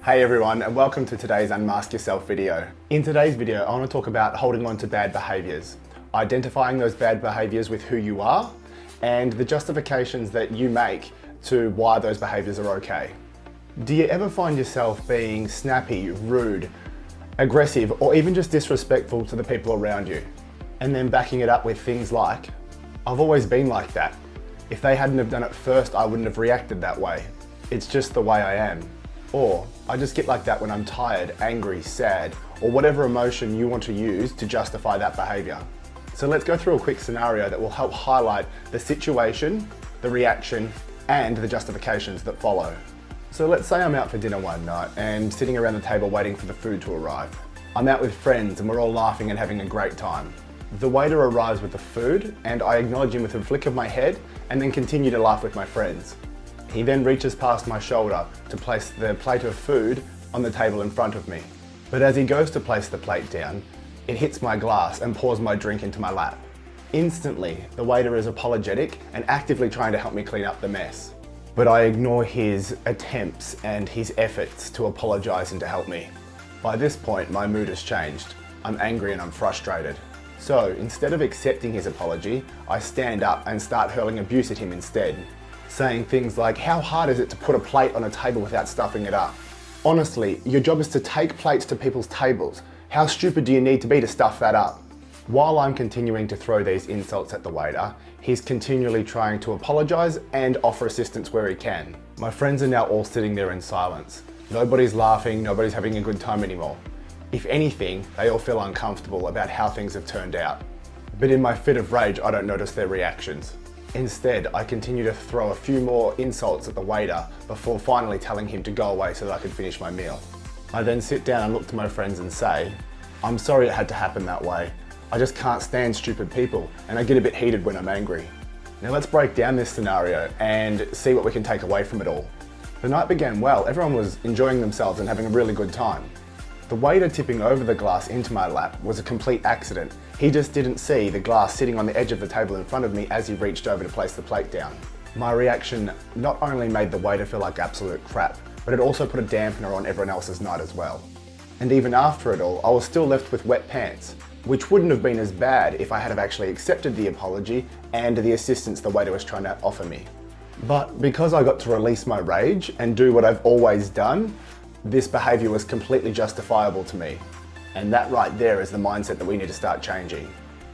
Hey everyone, and welcome to today's Unmask Yourself video. In today's video, I want to talk about holding on to bad behaviours, identifying those bad behaviours with who you are, and the justifications that you make to why those behaviours are okay. Do you ever find yourself being snappy, rude, aggressive, or even just disrespectful to the people around you? And then backing it up with things like, I've always been like that. If they hadn't have done it first, I wouldn't have reacted that way. It's just the way I am. Or, I just get like that when I'm tired, angry, sad, or whatever emotion you want to use to justify that behaviour. So let's go through a quick scenario that will help highlight the situation, the reaction, and the justifications that follow. So let's say I'm out for dinner one night and sitting around the table waiting for the food to arrive. I'm out with friends and we're all laughing and having a great time. The waiter arrives with the food and I acknowledge him with a flick of my head and then continue to laugh with my friends. He then reaches past my shoulder to place the plate of food on the table in front of me. But as he goes to place the plate down, it hits my glass and pours my drink into my lap. Instantly, the waiter is apologetic and actively trying to help me clean up the mess. But I ignore his attempts and his efforts to apologise and to help me. By this point, my mood has changed. I'm angry and I'm frustrated. So instead of accepting his apology, I stand up and start hurling abuse at him instead, saying things like, how hard is it to put a plate on a table without stuffing it up? Honestly, your job is to take plates to people's tables. How stupid do you need to be to stuff that up? While I'm continuing to throw these insults at the waiter, he's continually trying to apologise and offer assistance where he can. My friends are now all sitting there in silence. Nobody's laughing, nobody's having a good time anymore. If anything, they all feel uncomfortable about how things have turned out. But in my fit of rage, I don't notice their reactions. Instead, I continue to throw a few more insults at the waiter before finally telling him to go away so that I could finish my meal. I then sit down and look to my friends and say, I'm sorry it had to happen that way. I just can't stand stupid people and I get a bit heated when I'm angry. Now let's break down this scenario and see what we can take away from it all. The night began well, everyone was enjoying themselves and having a really good time. The waiter tipping over the glass into my lap was a complete accident. He just didn't see the glass sitting on the edge of the table in front of me as he reached over to place the plate down. My reaction not only made the waiter feel like absolute crap, but it also put a dampener on everyone else's night as well. And even after it all, I was still left with wet pants, which wouldn't have been as bad if I had have actually accepted the apology and the assistance the waiter was trying to offer me. But because I got to release my rage and do what I've always done, this behaviour was completely justifiable to me. And that right there is the mindset that we need to start changing.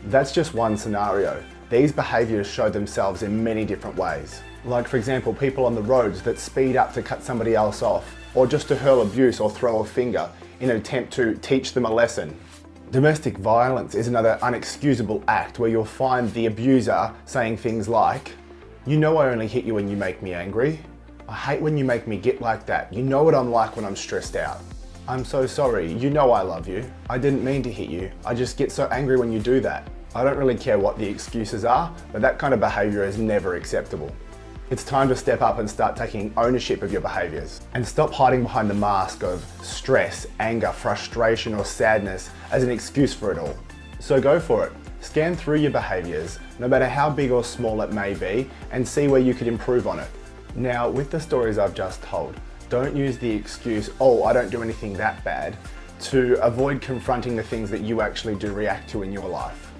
That's just one scenario. These behaviours show themselves in many different ways. Like for example, people on the roads that speed up to cut somebody else off, or just to hurl abuse or throw a finger in an attempt to teach them a lesson. Domestic violence is another unexcusable act where you'll find the abuser saying things like, you know I only hit you when you make me angry. I hate when you make me get like that. You know what I'm like when I'm stressed out. I'm so sorry. You know I love you. I didn't mean to hit you. I just get so angry when you do that. I don't really care what the excuses are, but that kind of behaviour is never acceptable. It's time to step up and start taking ownership of your behaviours and stop hiding behind the mask of stress, anger, frustration or sadness as an excuse for it all. So go for it. Scan through your behaviours, no matter how big or small it may be, and see where you could improve on it. Now, with the stories I've just told, don't use the excuse, oh, I don't do anything that bad, to avoid confronting the things that you actually do react to in your life.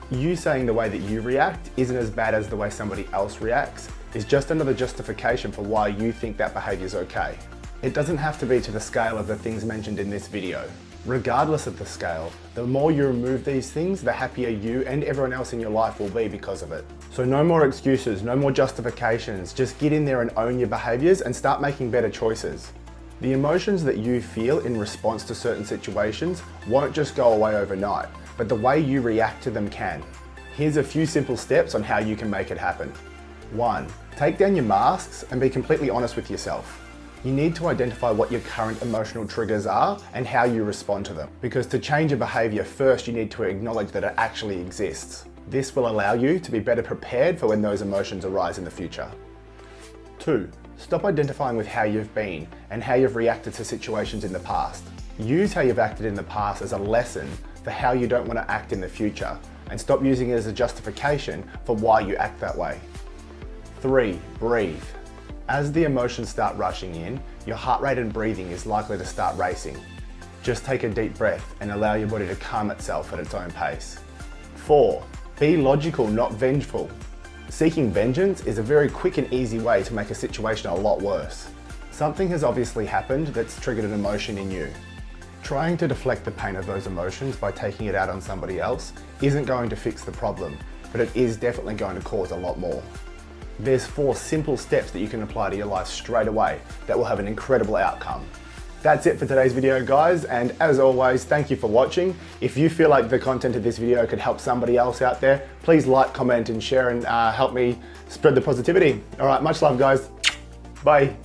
You saying the way that you react isn't as bad as the way somebody else reacts is just another justification for why you think that behaviour is okay. It doesn't have to be to the scale of the things mentioned in this video. Regardless of the scale, the more you remove these things, the happier you and everyone else in your life will be because of it. So no more excuses, no more justifications, just get in there and own your behaviours and start making better choices. The emotions that you feel in response to certain situations won't just go away overnight, but the way you react to them can. Here's a few simple steps on how you can make it happen. 1. Take down your masks and be completely honest with yourself. You need to identify what your current emotional triggers are and how you respond to them. Because to change a behaviour, first you need to acknowledge that it actually exists. This will allow you to be better prepared for when those emotions arise in the future. 2. Stop identifying with how you've been and how you've reacted to situations in the past. Use how you've acted in the past as a lesson for how you don't want to act in the future, and stop using it as a justification for why you act that way. 3. Breathe. As the emotions start rushing in, your heart rate and breathing is likely to start racing. Just take a deep breath and allow your body to calm itself at its own pace. 4. Be logical, not vengeful. Seeking vengeance is a very quick and easy way to make a situation a lot worse. Something has obviously happened that's triggered an emotion in you. Trying to deflect the pain of those emotions by taking it out on somebody else isn't going to fix the problem, but it is definitely going to cause a lot more. There's 4 simple steps that you can apply to your life straight away that will have an incredible outcome. That's it for today's video, guys, and as always, thank you for watching. If you feel like the content of this video could help somebody else out there, please like, comment and share and help me spread the positivity. All right, much love, guys. Bye.